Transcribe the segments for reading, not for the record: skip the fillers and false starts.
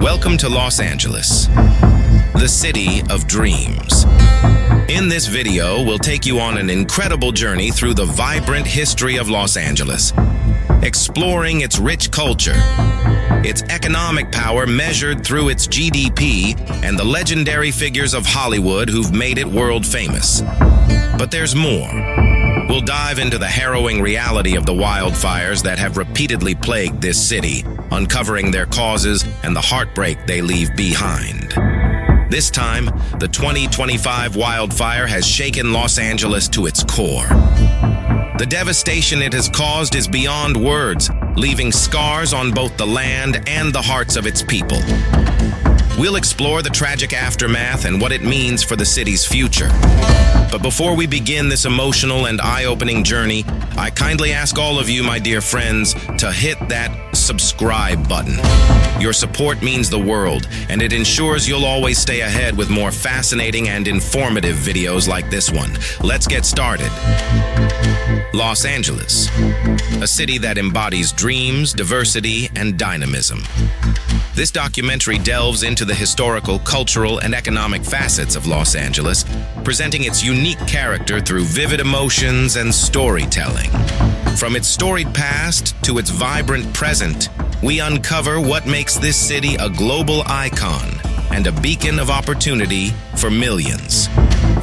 Welcome to Los Angeles, the city of dreams. In this video, we'll take you on an incredible journey through the vibrant history of Los Angeles, exploring its rich culture, its economic power measured through its GDP, and the legendary figures of Hollywood who've made it world famous. But there's more. We'll dive into the harrowing reality of the wildfires that have repeatedly plagued this city, uncovering their causes and the heartbreak they leave behind. This time, the 2025 wildfire has shaken Los Angeles to its core. The devastation it has caused is beyond words, leaving scars on both the land and the hearts of its people. We'll explore the tragic aftermath and what it means for the city's future. But before we begin this emotional and eye-opening journey, I kindly ask all of you, my dear friends, to hit that subscribe button. Your support means the world, and it ensures you'll always stay ahead with more fascinating and informative videos like this one. Let's get started. Los Angeles, a city that embodies dreams, diversity, and dynamism. This documentary delves into the historical, cultural, and economic facets of Los Angeles, presenting its unique character through vivid emotions and storytelling. From its storied past to its vibrant present, we uncover what makes this city a global icon and a beacon of opportunity for millions.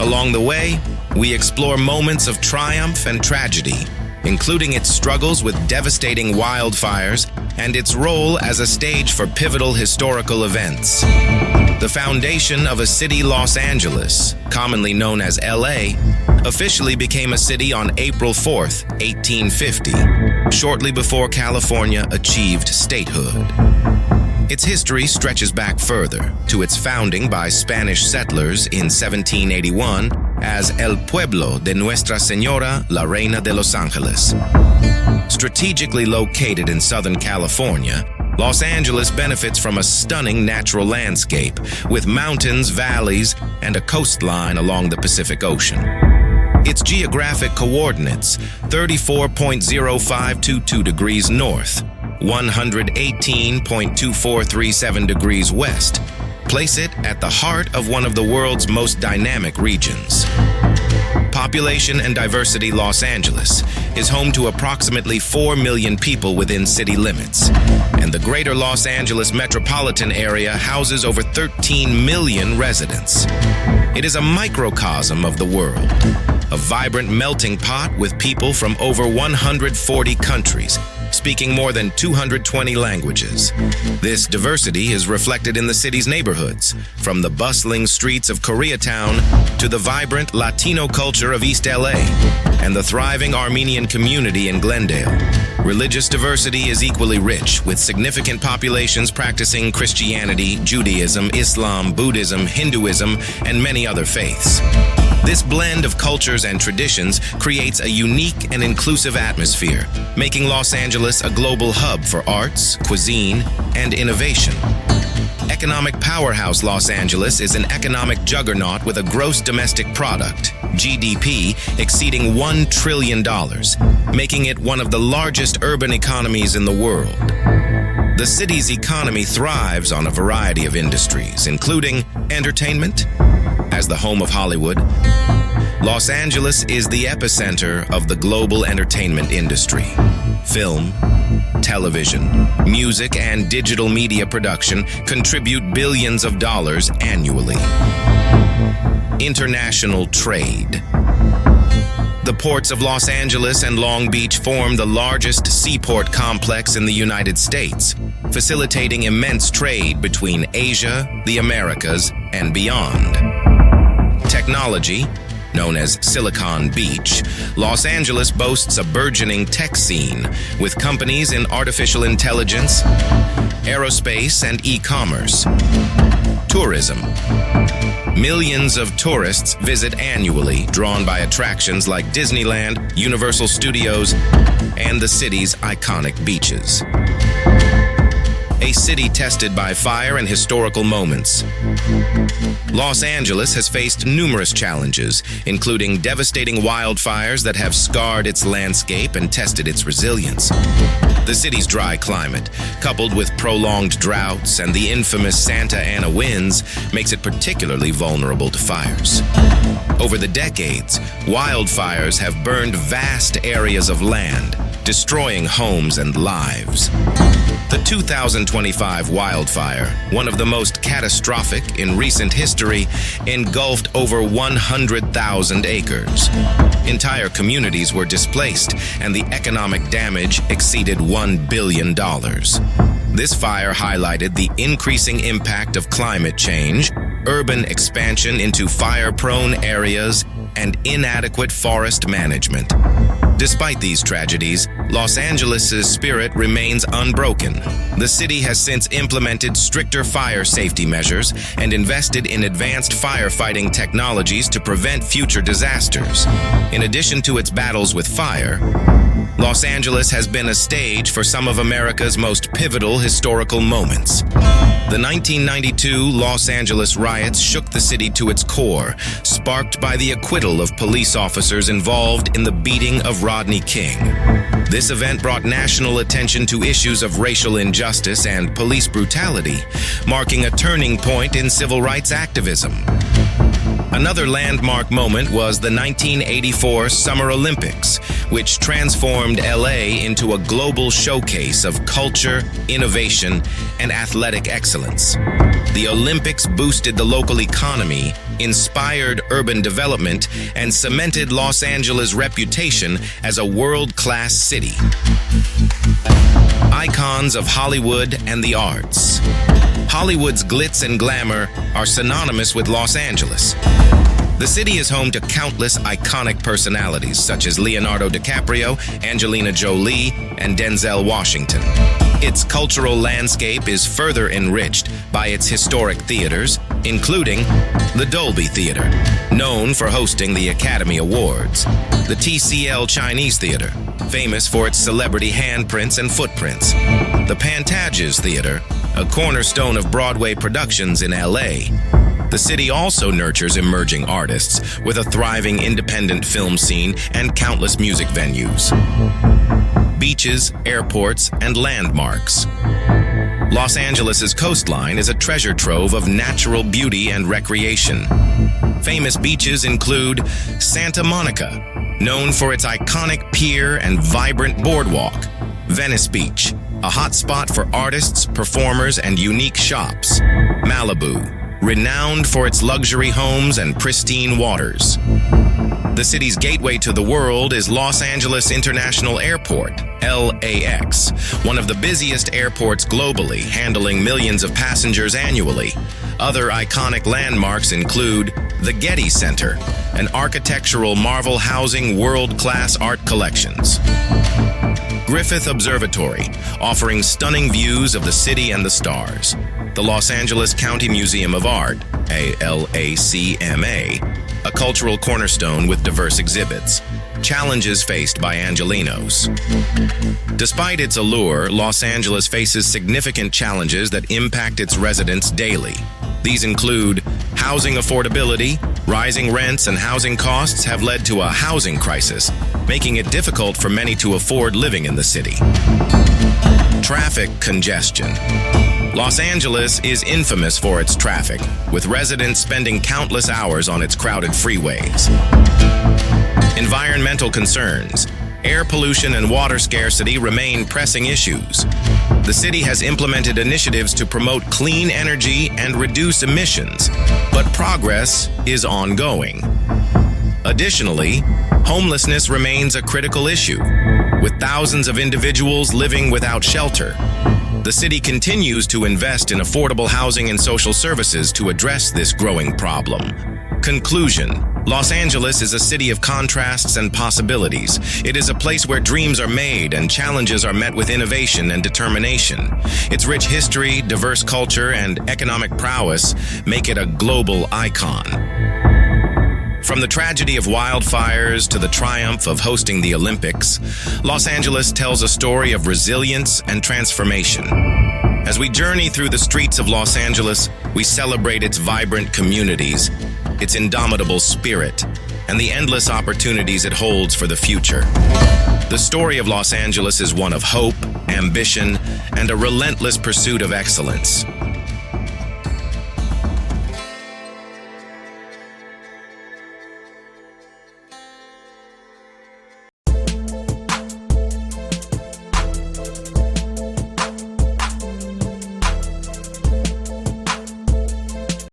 Along the way, we explore moments of triumph and tragedy, including its struggles with devastating wildfires and its role as a stage for pivotal historical events. The foundation of a city, Los Angeles, commonly known as LA, officially became a city on April 4th, 1850, shortly before California achieved statehood. Its history stretches back further, to its founding by Spanish settlers in 1781 as El Pueblo de Nuestra Señora la Reina de Los Angeles. Strategically located in Southern California, Los Angeles benefits from a stunning natural landscape with mountains, valleys, and a coastline along the Pacific Ocean. Its geographic coordinates, 34.0522 degrees north, 118.2437 degrees west, place it at the heart of one of the world's most dynamic regions. Population and diversity. Los Angeles is home to approximately 4 million people within city limits, and the greater Los Angeles metropolitan area houses over 13 million residents. It is a microcosm of the world, a vibrant melting pot with people from over 140 countries, speaking more than 220 languages. This diversity is reflected in the city's neighborhoods, from the bustling streets of Koreatown to the vibrant Latino culture of East LA and the thriving Armenian community in Glendale. Religious diversity is equally rich, with significant populations practicing Christianity, Judaism, Islam, Buddhism, Hinduism, and many other faiths. This blend of cultures and traditions creates a unique and inclusive atmosphere, making Los Angeles a global hub for arts, cuisine, and innovation. Economic powerhouse. Los Angeles is an economic juggernaut with a gross domestic product, GDP, exceeding $1 trillion, making it one of the largest urban economies in the world. The city's economy thrives on a variety of industries, including entertainment. As the home of Hollywood, Los Angeles is the epicenter of the global entertainment industry. Film, television, music, and digital media production contribute billions of dollars annually. International trade. The ports of Los Angeles and Long Beach form the largest seaport complex in the United States, facilitating immense trade between Asia, the Americas, and beyond. Technology, known as Silicon Beach, Los Angeles boasts a burgeoning tech scene with companies in artificial intelligence, aerospace, and e-commerce. Tourism. Millions of tourists visit annually, drawn by attractions like Disneyland, Universal Studios, and the city's iconic beaches. A a city tested by fire and historical moments. Los Angeles has faced numerous challenges, including devastating wildfires that have scarred its landscape and tested its resilience. The city's dry climate, coupled with prolonged droughts and the infamous Santa Ana winds, makes it particularly vulnerable to fires. Over the decades, wildfires have burned vast areas of land, destroying homes and lives. The 2025 wildfire, one of the most catastrophic in recent history, engulfed over 100,000 acres. Entire communities were displaced, and the economic damage exceeded $1 billion. This fire highlighted the increasing impact of climate change, urban expansion into fire-prone areas, and inadequate forest management. Despite these tragedies, Los Angeles' spirit remains unbroken. The city has since implemented stricter fire safety measures and invested in advanced firefighting technologies to prevent future disasters. In addition to its battles with fire, Los Angeles has been a stage for some of America's most pivotal historical moments. The 1992 Los Angeles riots shook the city to its core, sparked by the acquittal of police officers involved in the beating of Rodney King. This event brought national attention to issues of racial injustice and police brutality, marking a turning point in civil rights activism. Another landmark moment was the 1984 Summer Olympics, which transformed LA into a global showcase of culture, innovation, and athletic excellence. The Olympics boosted the local economy, inspired urban development, and cemented Los Angeles' reputation as a world-class city. Icons of Hollywood and the arts. Hollywood's glitz and glamour are synonymous with Los Angeles. The city is home to countless iconic personalities such as Leonardo DiCaprio, Angelina Jolie, and Denzel Washington. Its cultural landscape is further enriched by its historic theaters, including the Dolby Theater, known for hosting the Academy Awards, the TCL Chinese Theater, famous for its celebrity handprints and footprints, the Pantages Theater, a cornerstone of Broadway productions in LA. The city also nurtures emerging artists with a thriving independent film scene and countless music venues. Beaches, airports, and landmarks. Los Angeles' coastline is a treasure trove of natural beauty and recreation. Famous beaches include Santa Monica, known for its iconic pier and vibrant boardwalk, Venice Beach, a hotspot for artists, performers, and unique shops, Malibu, renowned for its luxury homes and pristine waters. The city's gateway to the world is Los Angeles International Airport, LAX, one of the busiest airports globally, handling millions of passengers annually. Other iconic landmarks include the Getty Center, an architectural marvel housing world-class art collections. Griffith Observatory, offering stunning views of the city and the stars. The Los Angeles County Museum of Art, ALACMA, a cultural cornerstone with diverse exhibits. Challenges faced by Angelenos. Despite its allure, Los Angeles faces significant challenges that impact its residents daily. These include housing affordability. Rising rents and housing costs have led to a housing crisis, making it difficult for many to afford living in the city. Traffic congestion. Los Angeles is infamous for its traffic, with residents spending countless hours on its crowded freeways. Environmental concerns. Air pollution and water scarcity remain pressing issues. The city has implemented initiatives to promote clean energy and reduce emissions, but progress is ongoing. Additionally, homelessness remains a critical issue, with thousands of individuals living without shelter. The city continues to invest in affordable housing and social services to address this growing problem. Conclusion. Los Angeles is a city of contrasts and possibilities. It is a place where dreams are made and challenges are met with innovation and determination. Its rich history, diverse culture, and economic prowess make it a global icon. From the tragedy of wildfires to the triumph of hosting the Olympics, Los Angeles tells a story of resilience and transformation. As we journey through the streets of Los Angeles, we celebrate its vibrant communities, its indomitable spirit, and the endless opportunities it holds for the future. The story of Los Angeles is one of hope, ambition, and a relentless pursuit of excellence.